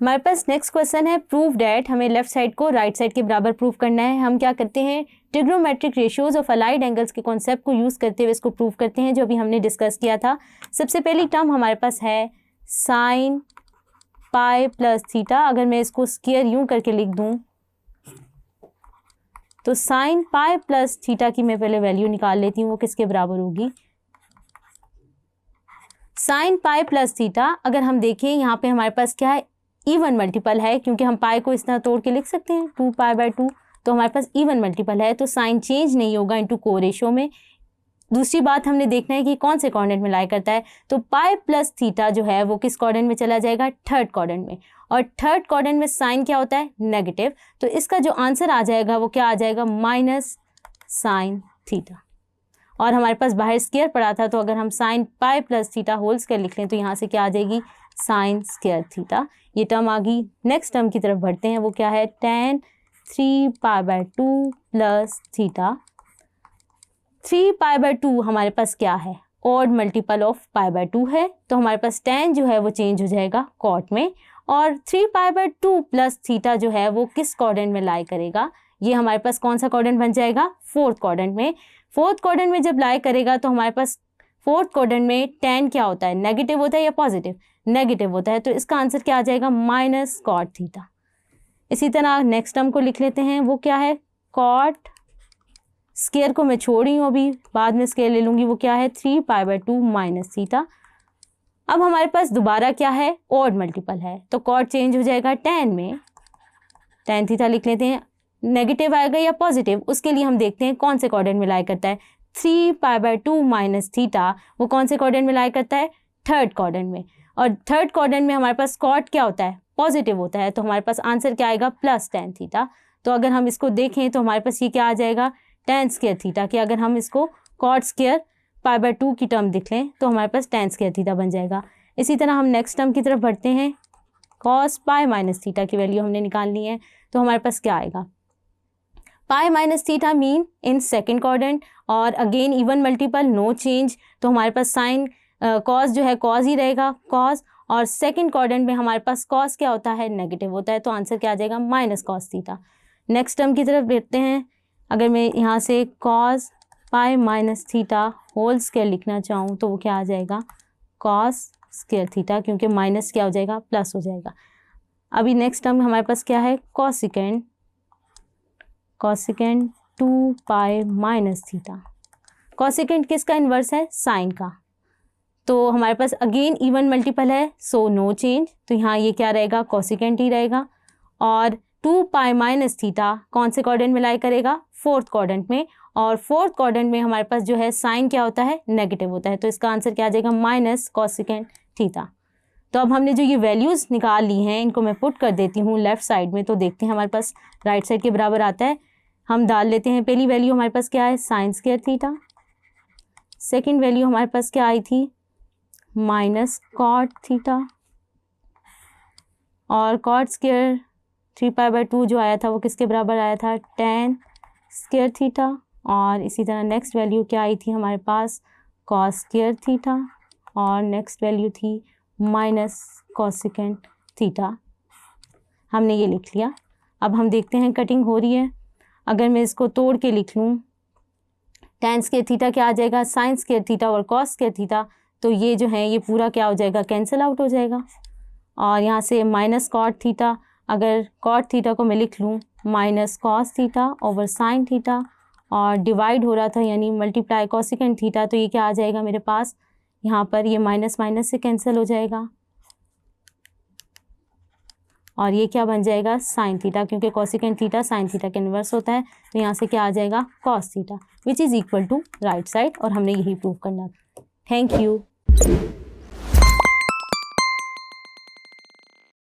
हमारे पास next question है prove that. हमें लेफ्ट साइड को राइट साइड के बराबर प्रूव करना है। हम क्या करते हैं, trigonometric ratios of allied angles के कॉन्सेप्ट को यूज़ करते हुए इसको प्रूव करते हैं, जो अभी हमने डिस्कस किया था। सबसे पहली टर्म हमारे पास है साइन पाई प्लस थीटा। अगर मैं इसको स्क्वायर यूं करके लिख दूं तो साइन पाई प्लस थीटा की मैं पहले वैल्यू निकाल लेती हूँ, वो किसके बराबर होगी, साइन पाई प्लस थीटा। अगर हम देखें यहाँ पे हमारे पास क्या है, इवन मल्टीपल है, क्योंकि हम पाई को इस तरह तोड़ के लिख सकते हैं 2π/2, तो हमारे पास इवन मल्टीपल है, तो साइन चेंज नहीं होगा इनटू को रेशो में। दूसरी बात हमने देखना है कि कौन से क्वाड्रेंट में लाई करता है, तो पाई प्लस थीटा जो है वो किस क्वाड्रेंट में चला जाएगा, थर्ड क्वाड्रेंट में, और थर्ड क्वाड्रेंट में साइन क्या होता है, नेगेटिव। तो इसका जो आंसर आ जाएगा वो क्या आ जाएगा, माइनस साइन थीटा। और हमारे पास बाहर स्क्वायर पड़ा था, तो अगर हम sine pi plus theta whole square लिख लें तो यहाँ से क्या आ जाएगी, साइन स्क्वायर थीटा। ये टर्म आ गई। नेक्स्ट टर्म की तरफ बढ़ते हैं, वो क्या है, tan 3π/2 प्लस थीटा। 3π/2 हमारे पास क्या है, ऑड मल्टीपल ऑफ π/2 है, तो हमारे पास tan जो है वो चेंज हो जाएगा कॉट में, और 3π/2 प्लस थीटा जो है वो किस क्वाड्रेंट में लाई करेगा, ये हमारे पास कौन सा क्वाड्रेंट बन जाएगा, फोर्थ क्वाड्रेंट में। फोर्थ क्वाड्रेंट में जब लाई करेगा तो हमारे पास फोर्थ क्वाड्रेंट में tan क्या होता है, नेगेटिव होता है या पॉजिटिव, नेगेटिव होता है, तो इसका आंसर क्या आ जाएगा, माइनस कॉट थीटा। इसी तरह नेक्स्ट टर्म को लिख लेते हैं, वो क्या है, कॉट, स्क्वायर को मैं छोड़ रही हूँ अभी, बाद में स्क्वायर ले लूँगी, वो क्या है 3π/2 माइनस थीटा। अब हमारे पास दोबारा क्या है, ऑड मल्टीपल है, तो कॉट चेंज हो जाएगा tan में, tan थीटा लिख लेते हैं, नेगेटिव आएगा या पॉजिटिव, उसके लिए हम देखते हैं कौन से क्वाड्रेंट में लाई करता है। 3π/2 माइनस थीटा वो कौन से क्वाड्रेंट में लाई करता है, थर्ड क्वाड्रेंट में, और थर्ड क्वाड्रेंट में हमारे पास कॉट क्या होता है, पॉजिटिव होता है, तो हमारे पास आंसर क्या आएगा, प्लस tan थीटा। तो अगर हम इसको देखें तो हमारे पास ये क्या आ जाएगा, tan स्क्वायर थीटा, कि अगर हम इसको कॉट स्क्वायर π/2 की टर्म दिख लें तो हमारे पास tan स्क्वायर थीटा बन जाएगा। इसी तरह हम नेक्स्ट टर्म की तरफ बढ़ते हैं, cos पाई माइनस थीटा की वैल्यू हमने निकालनी है, तो हमारे पास क्या आएगा, pi minus theta mean in second quadrant, और again even multiple, no change, तो हमारे पास साइन कॉस जो है कॉस ही रहेगा, कॉस, और सेकंड क्वाड्रेंट में हमारे पास कॉस क्या होता है, नेगेटिव होता है, तो आंसर क्या आ जाएगा, minus cos theta. Next term की तरफ देखते हैं, अगर मैं यहाँ से cos pi minus theta whole square लिखना चाहूँ तो वो क्या आ जाएगा, कॉस स्क्वायर थीटा, क्योंकि माइनस क्या हो जाएगा, प्लस हो जाएगा। अभी नेक्स्ट टर्म हमारे पास क्या है, कॉसिकेंड 2π माइनस थीटा। कॉसिकेंड किसका इन्वर्स है, साइन का, तो हमारे पास अगेन इवन मल्टीपल है, सो नो चेंज, तो यहाँ ये क्या रहेगा, कॉसिकेंट ही रहेगा। और 2π माइनस थीटा कौन से क्वाड्रेंट में लाई करेगा, फोर्थ क्वाड्रेंट में, और फोर्थ क्वाड्रेंट में हमारे पास जो है साइन क्या होता है, नेगेटिव होता है, तो इसका आंसर क्या आ जाएगा, माइनस कॉसिकेंट थीटा। तो अब हमने जो ये वैल्यूज़ निकाल ली हैं इनको मैं पुट कर देती हूँ लेफ्ट साइड में, तो देखते हैं हमारे पास राइट साइड के बराबर आता है। हम डाल लेते हैं, पहली वैल्यू हमारे पास क्या है, sign square theta, second value हमारे पास क्या आई थी, माइनस कॉट थीटा, और कॉट स्क्वायर 3π/2 जो आया था वो किसके बराबर आया था, tan स्क्वायर थीटा, और इसी तरह नेक्स्ट वैल्यू क्या आई थी हमारे पास, कॉस स्क्वायर थीटा, और नेक्स्ट वैल्यू थी माइनस कॉसिकेंट थीटा। हमने ये लिख लिया। अब हम देखते हैं कटिंग हो रही है, अगर मैं इसको तोड़ के लिख लूँ, tan स्क्वायर थीटा क्या आ जाएगा, साइन स्क्वायर थीटा और कॉस स्क्वायर थीटा, तो ये जो है ये पूरा क्या हो जाएगा, कैंसिल आउट हो जाएगा, और यहाँ से माइनस कॉट थीटा, अगर कॉट थीटा को मैं लिख लूँ minus cos theta over sine theta, और डिवाइड हो रहा था यानी मल्टीप्लाई कॉसिकेंट थीटा, तो ये क्या आ जाएगा मेरे पास, यहाँ पर ये माइनस माइनस से कैंसिल हो जाएगा, और ये क्या बन जाएगा, साइन थीटा, क्योंकि कॉसिकेंट थीटा साइन थीटा के इन्वर्स होता है, तो यहाँ से क्या आ जाएगा, cos theta, which is equal to right side, और हमने यही प्रूव करना। Thank you.